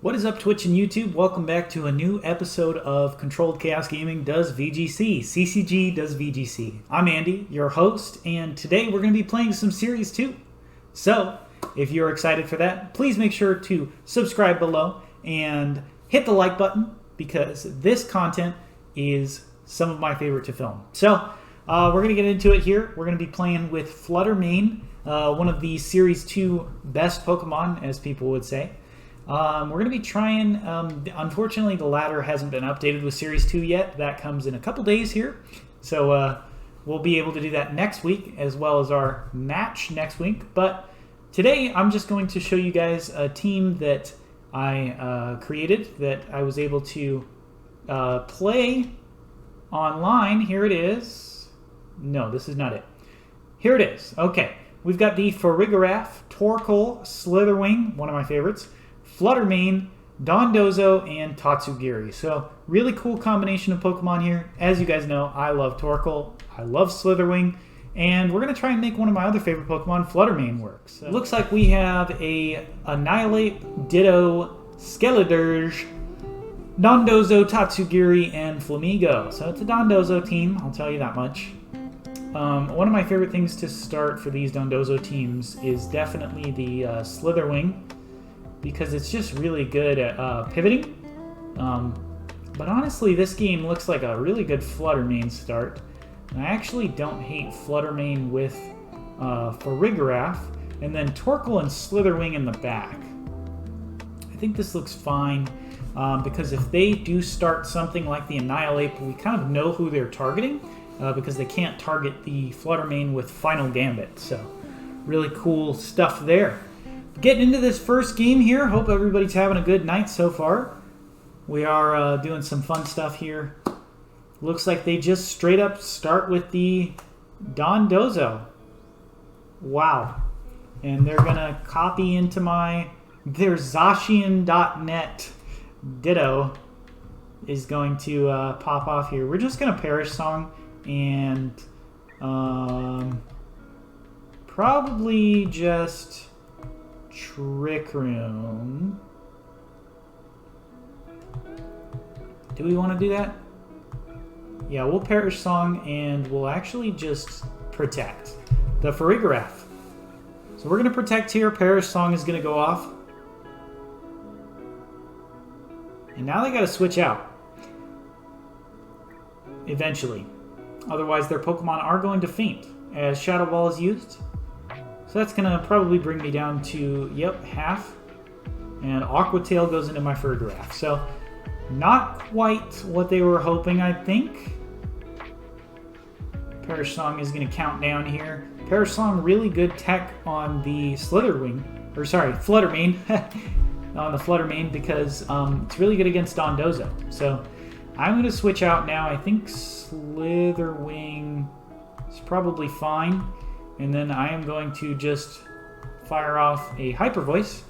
What is up, Twitch and YouTube? Welcome back to a new episode of Controlled Chaos Gaming Does VGC. CCG Does VGC. I'm Andy, your host, and today we're going to be playing some Series 2. So, if you're excited for that, please make sure to subscribe below and hit the like button because this content is some of my favorite to film. So, we're going to get into it here. We're going to be playing with Flutter main, one of the Series 2 best Pokemon, as people would say. We're going to be trying, unfortunately the ladder hasn't been updated with Series 2 yet. That comes in a couple days here. So we'll be able to do that next week as well as our match next week. But today I'm just going to show you guys a team that I created that I was able to play online. Here it is. No, this is not it. Here it is. Okay. We've got the Farigiraf, Torkoal, Slitherwing, one of my favorites, Flutter main, Dondozo, and Tatsugiri. So really cool combination of Pokemon here. As you guys know, I love Torkoal, I love Slitherwing, and we're going to try and make one of my other favorite Pokemon, Flutter main, work. So it looks like we have a Annihilate, Ditto, Skeledirge, Dondozo, Tatsugiri, and Flamigo. So it's a Dondozo team, I'll tell you that much. One of my favorite things to start for these Dondozo teams is definitely the Slitherwing, because it's just really good at pivoting. But honestly, this game looks like a really good Flutter main start. And I actually don't hate Flutter main with Farigiraf, and then Torkoal and Slitherwing in the back. I think this looks fine, because if they do start something like the Annihilate, we kind of know who they're targeting, because they can't target the Flutter main with Final Gambit. So really cool stuff there. Getting into this first game here. Hope everybody's having a good night so far. We are doing some fun stuff here. Looks like they just straight up start with the Dondozo. Wow. And they're going to copy into their Zacian.net Ditto is going to pop off here. We're just going to Perish Song and probably just Trick Room. Do we want to do that? Yeah, we'll Perish Song and we'll actually just protect the Farigiraf. So we're going to protect here. Perish Song is going to go off. And now they got to switch out. Eventually. Otherwise their Pokemon are going to faint as Shadow Ball is used. So that's going to probably bring me down to, yep, half. And Aqua Tail goes into my Farigiraf. So not quite what they were hoping, I think. Perish Song is going to count down here. Perish Song, really good tech on the Slitherwing. Or sorry, Flutter main. On the Flutter main because it's really good against Dondozo. So I'm going to switch out now. I think Slitherwing is probably fine. And then I am going to just fire off a Hyper Voice.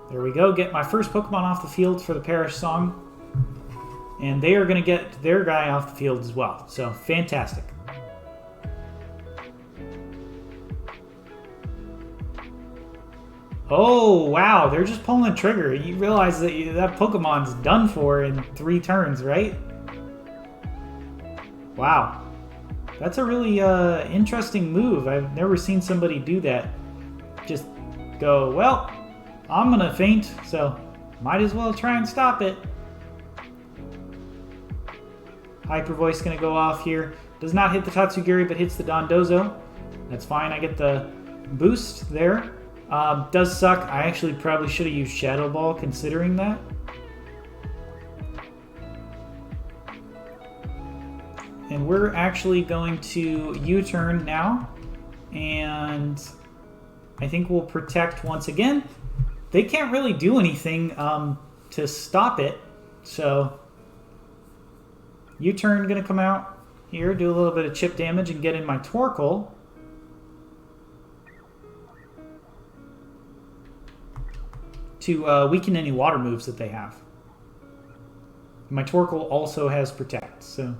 There we go. Get my first Pokemon off the field for the Perish Song. And they are going to get their guy off the field as well. So, fantastic. Oh, wow. They're just pulling the trigger. You realize that that Pokemon's done for in 3 turns, right? Wow. That's a really interesting move. I've never seen somebody do that. Just go, well, I'm going to faint, so might as well try and stop it. Hyper Voice going to go off here. Does not hit the Tatsugiri, but hits the Dondozo. That's fine. I get the boost there. Does suck. I actually probably should have used Shadow Ball considering that. And we're actually going to U-turn now. And I think we'll protect once again. They can't really do anything to stop it. So U-turn going to come out here, do a little bit of chip damage and get in my Torkoal. To weaken any water moves that they have. My Torkoal also has Protect, so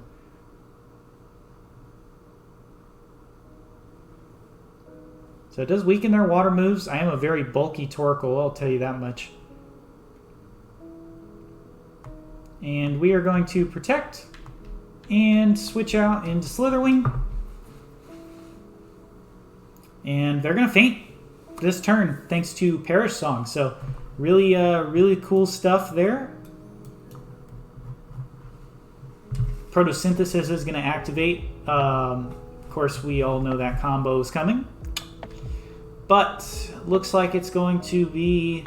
So it does weaken their water moves. I am a very bulky Torkoal, I'll tell you that much. And we are going to protect and switch out into Slitherwing. And they're going to faint this turn thanks to Perish Song. So really, really cool stuff there. Photosynthesis is going to activate. Of course, we all know that combo is coming. But looks like it's going to be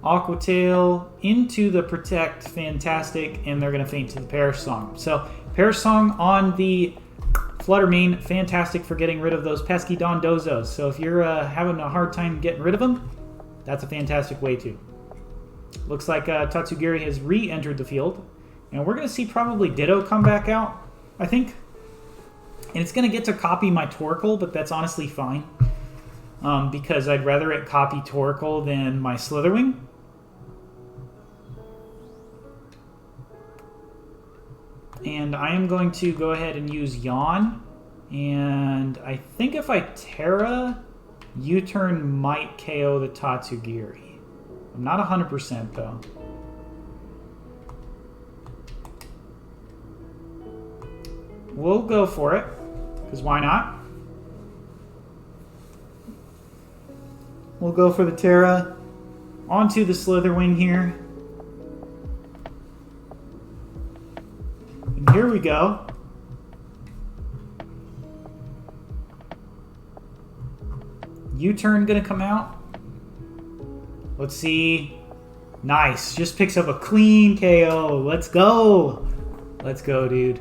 Aqua Tail into the Protect. Fantastic. And they're going to faint to the Perish Song. So Perish Song on the Flutter main, fantastic for getting rid of those pesky Dondozos. So if you're having a hard time getting rid of them, that's a fantastic way to. Looks like Tatsugiri has re-entered the field. And we're going to see probably Ditto come back out, I think. And it's going to get to copy my Torkoal, but that's honestly fine. Because I'd rather it copy Torkoal than my Slitherwing. And I am going to go ahead and use Yawn. And I think if I Terra, U-turn might KO the Tatsugiri. I'm not 100% though. We'll go for it, because why not? We'll go for the Terra onto the Slitherwing here. And here we go. U-turn gonna come out. Let's see. Nice. Just picks up a clean KO. Let's go. Let's go, dude.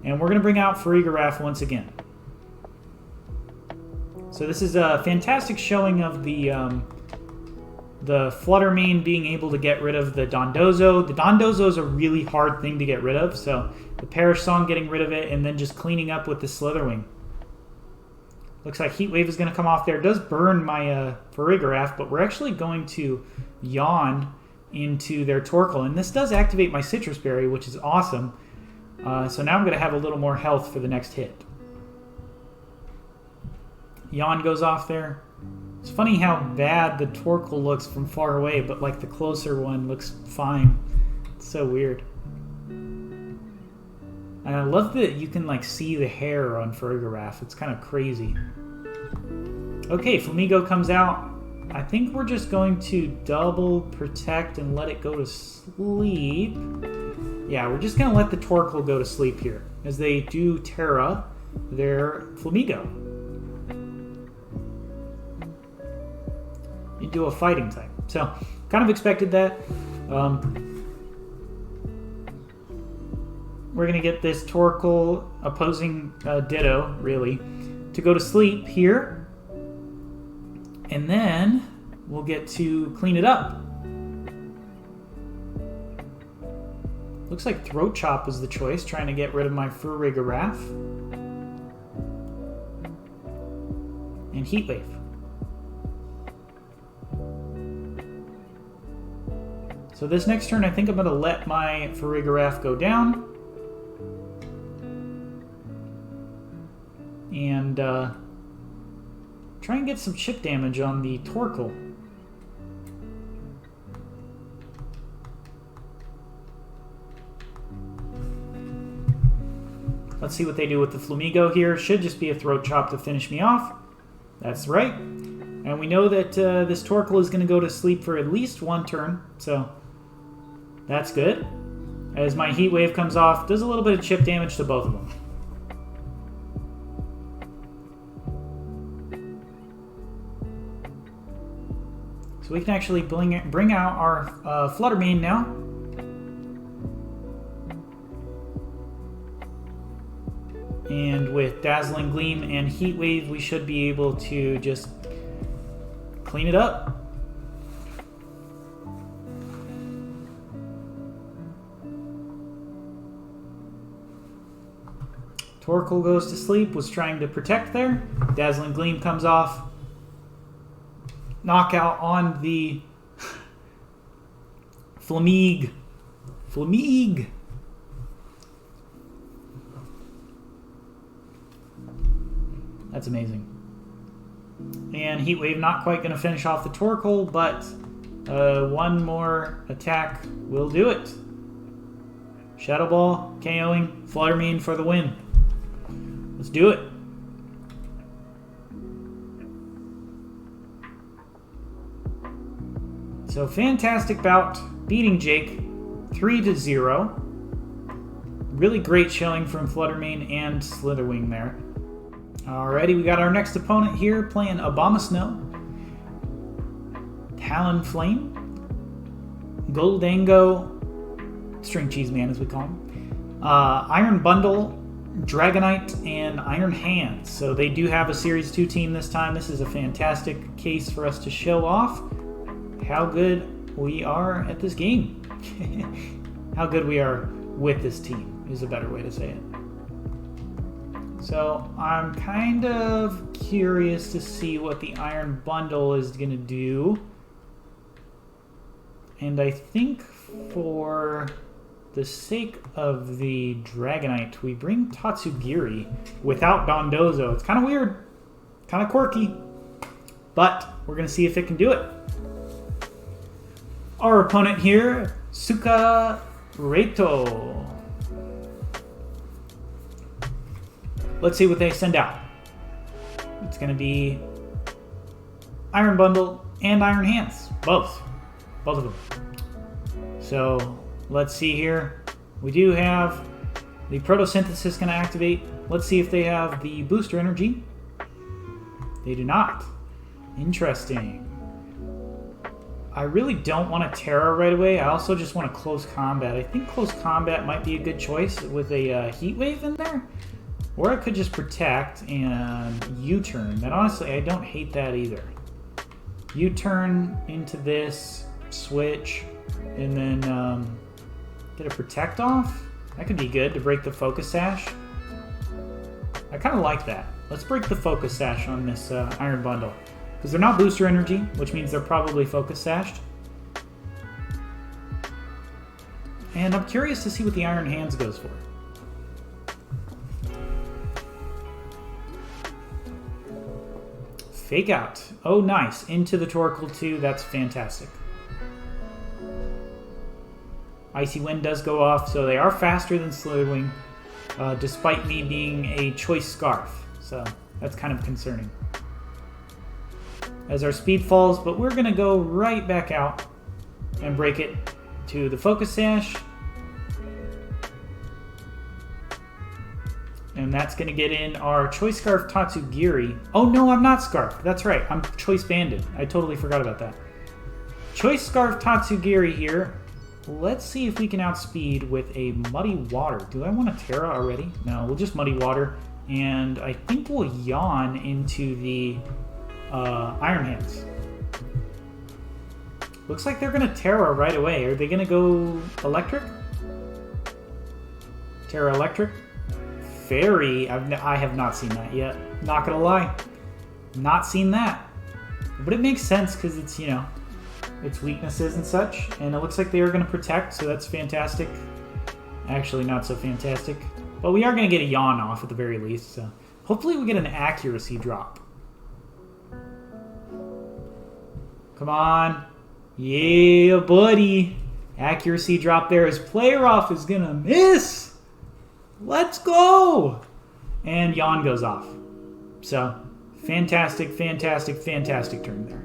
And we're gonna bring out Farigiraf once again. So this is a fantastic showing of the Flutter main being able to get rid of the Dondozo. The Dondozo is a really hard thing to get rid of, so the Perish Song getting rid of it and then just cleaning up with the Slitherwing. Looks like Heat Wave is going to come off there. It does burn my Farigiraf, but we're actually going to Yawn into their Torkoal. And this does activate my Citrus Berry, which is awesome. So now I'm going to have a little more health for the next hit. Yawn goes off there. It's funny how bad the Torkoal looks from far away, but like the closer one looks fine. It's so weird. And I love that you can like see the hair on Farigiraf. It's kind of crazy. Okay, Flamigo comes out. I think we're just going to double protect and let it go to sleep. Yeah, we're just going to let the Torkoal go to sleep here as they do Terra their Flamigo into a fighting type. So, kind of expected that. We're going to get this Torkoal opposing Ditto, really, to go to sleep here. And then we'll get to clean it up. Looks like Throat Chop was the choice, trying to get rid of my Farigiraf. And Heat Wave. So this next turn, I think I'm going to let my Farigiraf go down. And try and get some chip damage on the Torkoal. Let's see what they do with the Flamigo here. Should just be a Throat Chop to finish me off. That's right. And we know that this Torkoal is going to go to sleep for at least one turn. So that's good. As my Heat Wave comes off, does a little bit of chip damage to both of them. So we can actually bring out our Flutter main now. And with Dazzling Gleam and Heat Wave, we should be able to just clean it up. Torkoal goes to sleep, was trying to protect there. Dazzling Gleam comes off. Knockout on the Flamigo. That's amazing. And Heat Wave not quite going to finish off the Torkoal, but one more attack will do it. Shadow Ball, KOing, Fluttermane for the win. Let's do it. So fantastic bout, beating Jake 3-0. Really great showing from Fluttermane and Slitherwing there. Alrighty, we got our next opponent here playing Abomasnow, Talonflame, Goldango, String Cheese Man as we call him, Iron Bundle, Dragonite, and Iron Hands. So they do have a Series 2 team this time. This is a fantastic case for us to show off how good we are at this game. How good we are with this team is a better way to say it. So I'm kind of curious to see what the Iron Bundle is going to do. And I think for the sake of the Dragonite, we bring Tatsugiri without Dondozo. It's kind of weird, kind of quirky, but we're going to see if it can do it. Our opponent here, Sukareto. Let's see what they send out. It's going to be Iron Bundle and Iron Hands. Both of them. So let's see here. We do have the Photosynthesis going to activate. Let's see if they have the Booster Energy. They do not. Interesting. I really don't want a Terra right away. I also just want a Close Combat. I think Close Combat might be a good choice with a Heat Wave in there. Or I could just Protect and U-turn. And honestly, I don't hate that either. U-turn into this, switch, and then get a Protect off. That could be good to break the Focus Sash. I kind of like that. Let's break the Focus Sash on this Iron Bundle. Because they're not Booster Energy, which means they're probably Focus Sashed. And I'm curious to see what the Iron Hands goes for. Fake Out. Oh, nice. Into the Torkoal too. That's fantastic. Icy Wind does go off, so they are faster than Slitherwing, despite me being a Choice Scarf. So that's kind of concerning. As our speed falls, but we're going to go right back out and break it to the Focus Sash. And that's going to get in our Choice Scarf Tatsugiri. Oh, no, I'm not Scarf. That's right. I'm Choice Banded. I totally forgot about that. Choice Scarf Tatsugiri here. Let's see if we can outspeed with a Muddy Water. Do I want a Terra already? No, we'll just Muddy Water. And I think we'll yawn into the Iron Hands. Looks like they're going to Terra right away. Are they going to go Electric? Terra Electric? Fairy. I have not seen that yet. Not going to lie. Not seen that. But it makes sense because it's, you know, its weaknesses and such. And it looks like they are going to Protect, so that's fantastic. Actually, not so fantastic. But we are going to get a yawn off at the very least. So hopefully we get an accuracy drop. Come on. Yeah, buddy. Accuracy drop there as Player Off is going to miss. Let's go. And yawn goes off. So, fantastic, fantastic, fantastic turn there.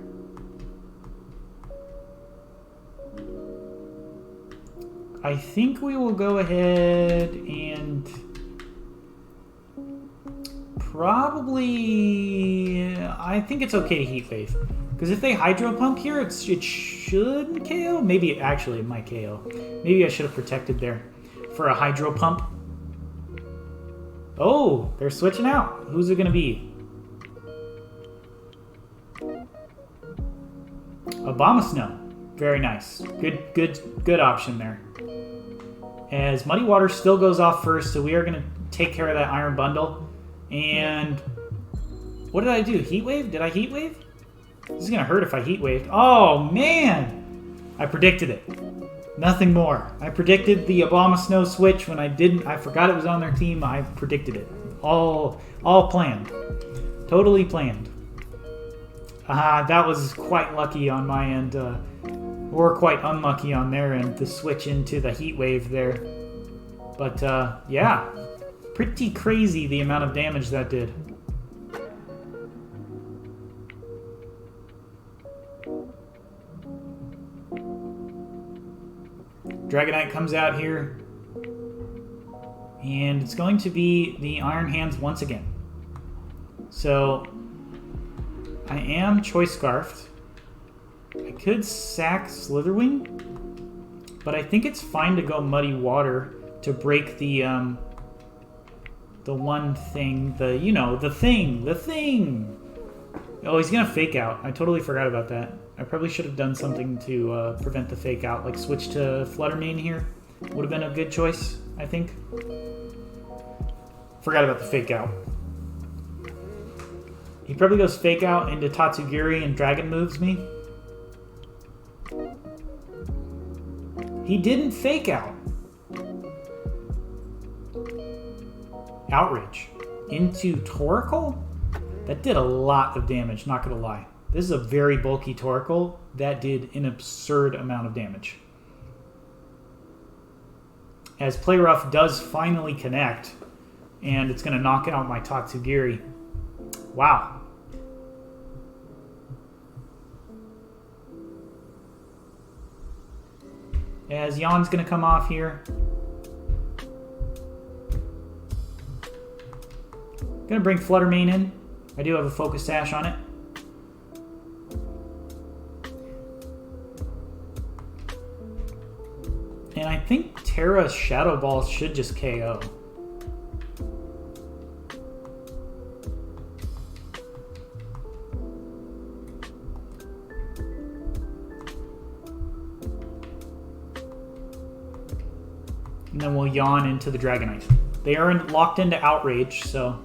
I think we will go ahead and probably... I think it's okay to Heat Wave. Because if they Hydro Pump here, it should KO. Maybe, actually, it might KO. Maybe I should have protected there for a Hydro Pump. Oh, they're switching out. Who's it going to be? Abomasnow. Very nice. Good option there. As Muddy Water still goes off first, so we are going to take care of that Iron Bundle. And what did I do? Heat Wave? Did I Heat Wave? This is going to hurt if I Heat Waved. Oh, man! I predicted it. Nothing more. I predicted the Abomasnow switch when I didn't. I forgot it was on their team. I predicted it. All planned. Totally planned. That was quite lucky on my end, or quite unlucky on their end, to switch into the heat wave there. But yeah, pretty crazy the amount of damage that did. Dragonite comes out here, and it's going to be the Iron Hands once again. So I am Choice Scarfed. I could sack Slitherwing, but I think it's fine to go Muddy Water to break the one thing, the thing. Oh, he's gonna Fake Out. I totally forgot about that. I probably should have done something to prevent the Fake Out, like switch to Flutter Mane here. Would have been a good choice, I think. Forgot about the Fake Out. He probably goes Fake Out into Tatsugiri and Dragon moves me. He didn't Fake Out. Outrage. Into Torkoal? That did a lot of damage, not gonna lie. This is a very bulky Torkoal that did an absurd amount of damage. As Play Rough does finally connect, and it's gonna knock out my Tatsugiri. Wow. As Yan's going to come off here. Going to bring Flutter Mane in. I do have a Focus Sash on it. And I think Terra's Shadow Ball should just KO. And then we'll Yawn into the Dragonite. They are locked into Outrage, so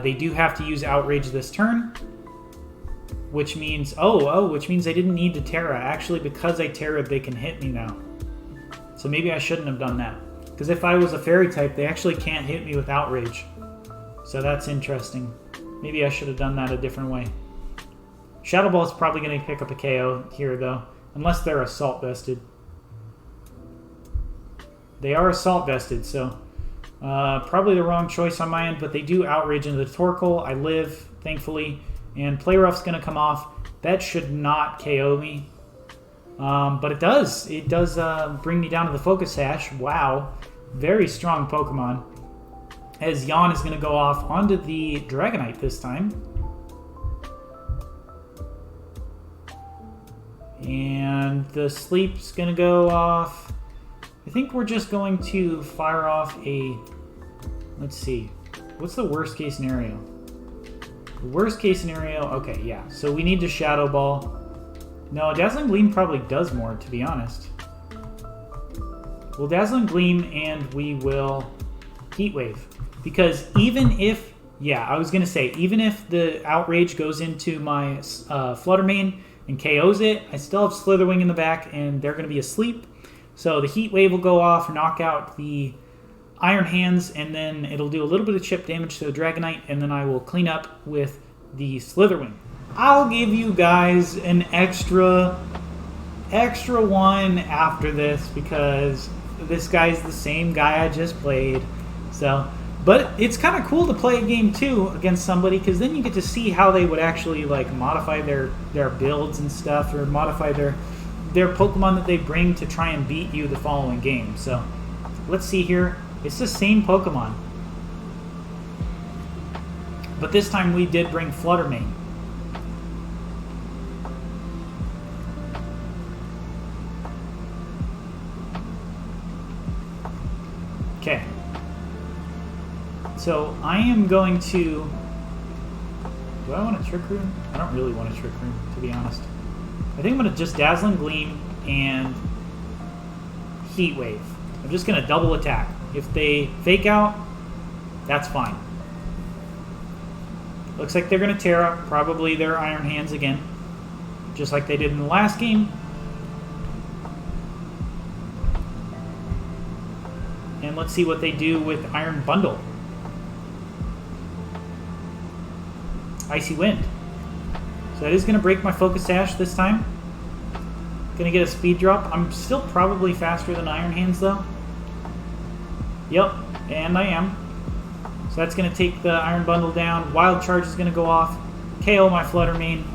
they do have to use Outrage this turn, which means which means they didn't need to Terra. Actually, because I Terra'd, they can hit me now. So maybe I shouldn't have done that, because if I was a Fairy type, they actually can't hit me with Outrage. So that's interesting. Maybe I should have done that a different way. Shadow Ball is probably going to pick up a KO here, though, unless they're Assault Vested. They are Assault Vested, so probably the wrong choice on my end, but they do Outrage into the Torkoal. I live, thankfully, and Play Rough's going to come off. That should not KO me, but it does. It does bring me down to the Focus Sash. Wow, very strong Pokemon. As Yawn is going to go off onto the Dragonite this time. And the Sleep's going to go off. I think we're just going to fire off a... Let's see. What's the worst case scenario? The worst case scenario... Okay, yeah. So we need to Shadow Ball. No, Dazzling Gleam probably does more, to be honest. We'll Dazzling Gleam and we will Heat Wave. Because even if... Yeah, I was going to say, even if the Outrage goes into my Flutter Mane and KOs it, I still have Slitherwing in the back and they're going to be asleep. So the Heat Wave will go off, knock out the Iron Hands, and then it'll do a little bit of chip damage to the Dragonite, and then I will clean up with the Slitherwing. I'll give you guys an extra one after this, because this guy's the same guy I just played. So, but it's kind of cool to play a game too against somebody, because then you get to see how they would actually like modify their builds and stuff, or modify their Pokemon that they bring to try and beat you the following game. So let's see here. It's the same Pokemon, but this time we did bring Flutter Mane. Okay. So I am going to... Do I want a Trick Room? I don't really want a Trick Room, to be honest. I think I'm going to just Dazzling Gleam and Heat Wave. I'm just going to double attack. If they Fake Out, that's fine. Looks like they're going to Terra, probably their Iron Hands again, just like they did in the last game. And let's see what they do with Iron Bundle. Icy Wind. So that is going to break my focus sash this time. Going to get a speed drop. I'm still probably faster than Iron Hands though. Yep, and I am. So that's going to take the Iron Bundle down. Wild Charge is going to go off. KO my Flutter Mane.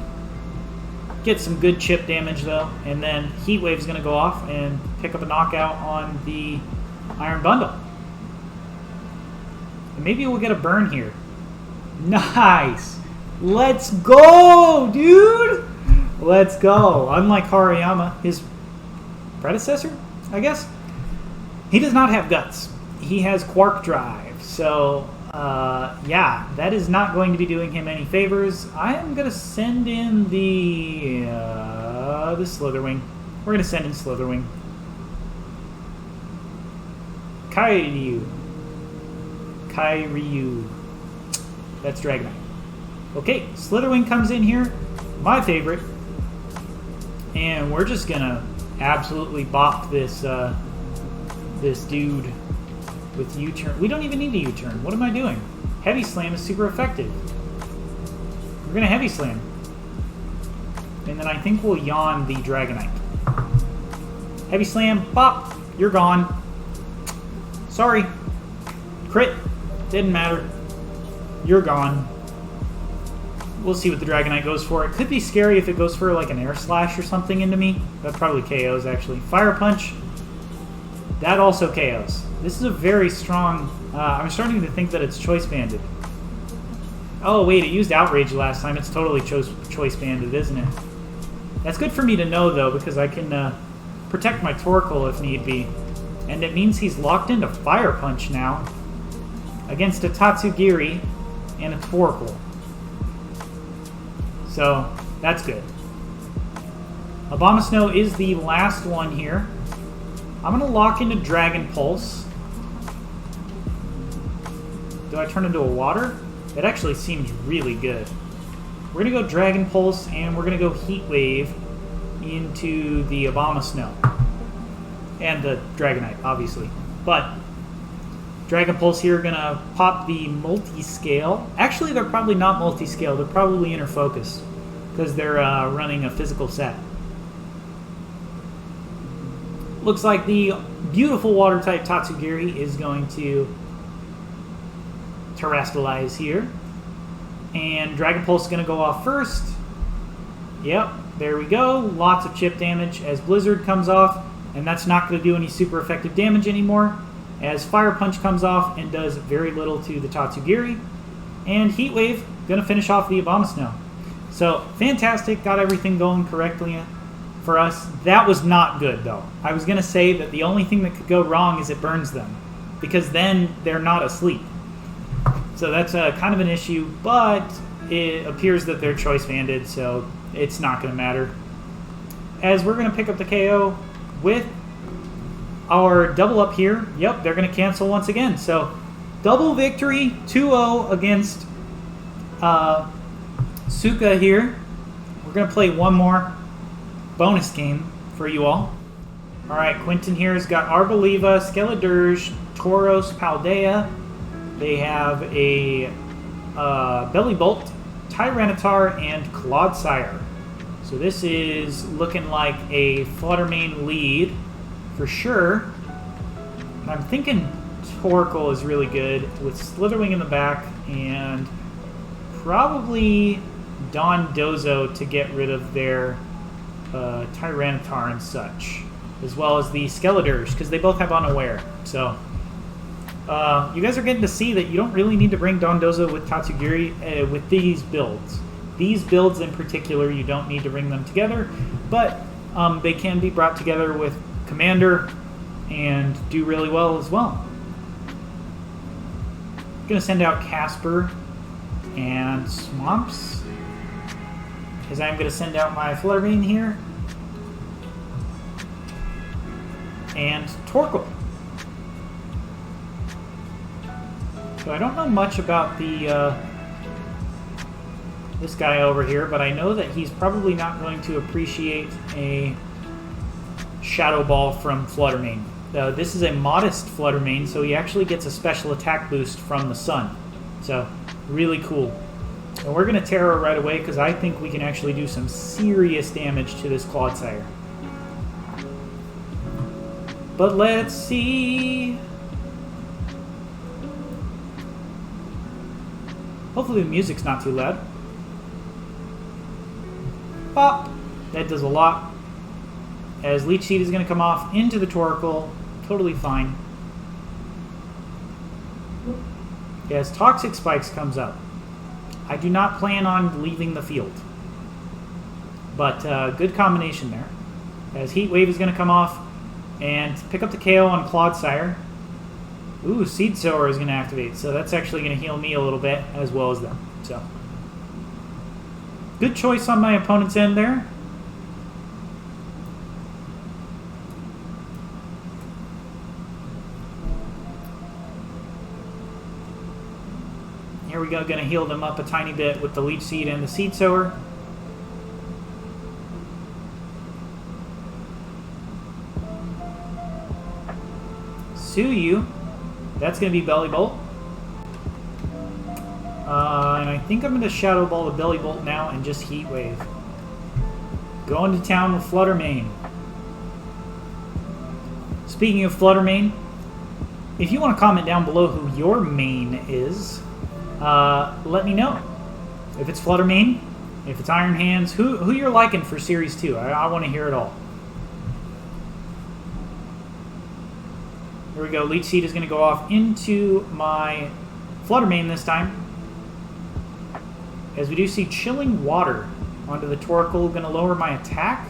Get some good chip damage though. And then Heat Wave is going to go off and pick up a knockout on the Iron Bundle. And maybe we'll get a burn here. Nice! Let's go, dude! Let's go. Unlike Hariyama, his predecessor, I guess, he does not have Guts. He has Quark Drive. So, yeah, that is not going to be doing him any favors. I am going to send in the Slitherwing. We're going to send in Slitherwing. Kairyu. That's Dragonite. Okay, Slitherwing comes in here. My favorite. And we're just going to absolutely bop this, this dude with U-turn. We don't even need a U-turn. What am I doing? Heavy Slam is super effective. We're going to Heavy Slam. And then I think we'll yawn the Dragonite. Heavy Slam, bop, you're gone. Sorry. Crit, didn't matter. You're gone. We'll see what the Dragonite goes for. It could be scary if it goes for like an Air Slash or something into me. That probably KOs actually. Fire Punch, that also KOs. This is a very strong... I'm starting to think that it's Choice Banded. Oh wait, it used Outrage last time. It's totally Choice Banded, isn't it? That's good for me to know though, because I can protect my Torkoal if need be. And it means he's locked into Fire Punch now against a Tatsugiri and a Torkoal. So, that's good. Abomasnow is the last one here. I'm going to lock into Dragon Pulse. Do I turn into a water? It actually seems really good. We're going to go Dragon Pulse, and we're going to go Heat Wave into the Abomasnow. And the Dragonite, obviously. But Dragon Pulse here going to pop the multi-scale. Actually, they're probably not multi-scale. They're probably inner focus because they're running a physical set. Looks like the beautiful water-type Tatsugiri is going to Terrestrialize here. And Dragon Pulse is going to go off first. Yep, there we go. Lots of chip damage as Blizzard comes off. And that's not going to do any super effective damage anymore, as Fire Punch comes off and does very little to the Tatsugiri. And Heat Wave, going to finish off the Abomasnow. So, fantastic, got everything going correctly for us. That was not good, though. I was going to say that the only thing that could go wrong is it burns them, because then they're not asleep. So that's kind of an issue, but it appears that they're Choice Banded, so it's not going to matter. As we're going to pick up the KO with our double up here. Yep, they're going to cancel once again. So, double victory, 2-0 against Suka here. We're going to play one more bonus game for you all. Alright, Quentin here has got Arboliva, Skeledirge, Tauros, Paldea. They have a Bellibolt, Tyranitar, and Clodsire. So this is looking like a Flutter Mane lead for sure. And I'm thinking Torkoal is really good with Slitherwing in the back and probably Dondozo to get rid of their Tyranitar and such, as well as the Skeledirge, because they both have Unaware. So you guys are getting to see that you don't really need to bring Dondozo with Tatsugiri with these builds. These builds in particular, you don't need to bring them together, but they can be brought together with Commander and do really well as well. I'm going to send out Casper and Swamps, because I'm going to send out my Flutter Mane here. And Torkoal. So I don't know much about the this guy over here, but I know that he's probably not going to appreciate a Shadow Ball from Flutter Mane. This is a modest Flutter Mane, so he actually gets a special attack boost from the sun. So, really cool. And we're going to Terra right away because I think we can actually do some serious damage to this Clodsire. But let's see. Hopefully the music's not too loud. Pop! That does a lot. As Leech Seed is going to come off into the Torkoal. Totally fine. As Toxic Spikes comes up. I do not plan on leaving the field. But good combination there. As Heat Wave is going to come off and pick up the KO on Clodsire. Ooh, Seed Sower is going to activate. So that's actually going to heal me a little bit as well as them. So good choice on my opponent's end there. Here we go, going to heal them up a tiny bit with the Leech Seed and the Seed Sower. Suyu, that's going to be Belly Bolt. And I think I'm going to Shadow Ball the Belly Bolt now and just Heat Wave. Going to town with Flutter Mane. Speaking of Flutter Mane, if you want to comment down below who your main is, let me know. If it's Flutter Mane, if it's Iron Hands, who you're liking for Series 2. I want to hear it all. Here we go. Leech Seed is going to go off into my Flutter Mane this time. As we do see Chilling Water onto the Torkoal. Going to lower my attack.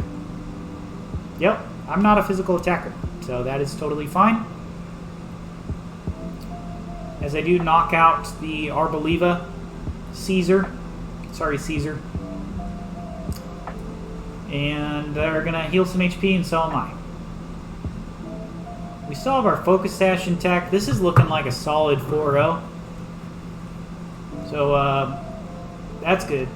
Yep, I'm not a physical attacker, so that is totally fine. As I do knock out the Arboliva Caesar. Sorry, Caesar. And they're going to heal some HP, and so am I. We still have our Focus Sash intact. This is looking like a solid 4-0. So, that's good.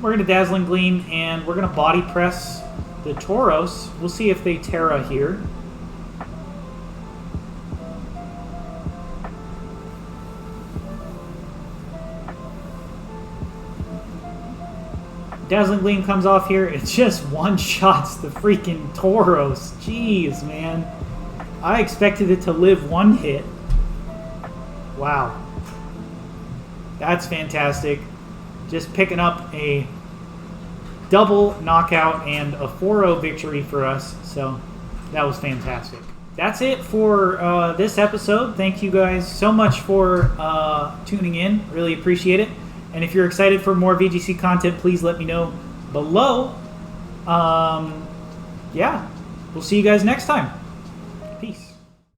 We're going to Dazzling Gleam, and we're going to Body Press the Tauros. We'll see if they Terra here. Dazzling Gleam comes off here. It just one-shots the freaking Tauros. Jeez, man. I expected it to live one hit. Wow. That's fantastic. Just picking up a double knockout and a 4-0 victory for us. So that was fantastic. That's it for this episode. Thank you guys so much for tuning in. Really appreciate it. And if you're excited for more VGC content, please let me know below. Yeah, we'll see you guys next time.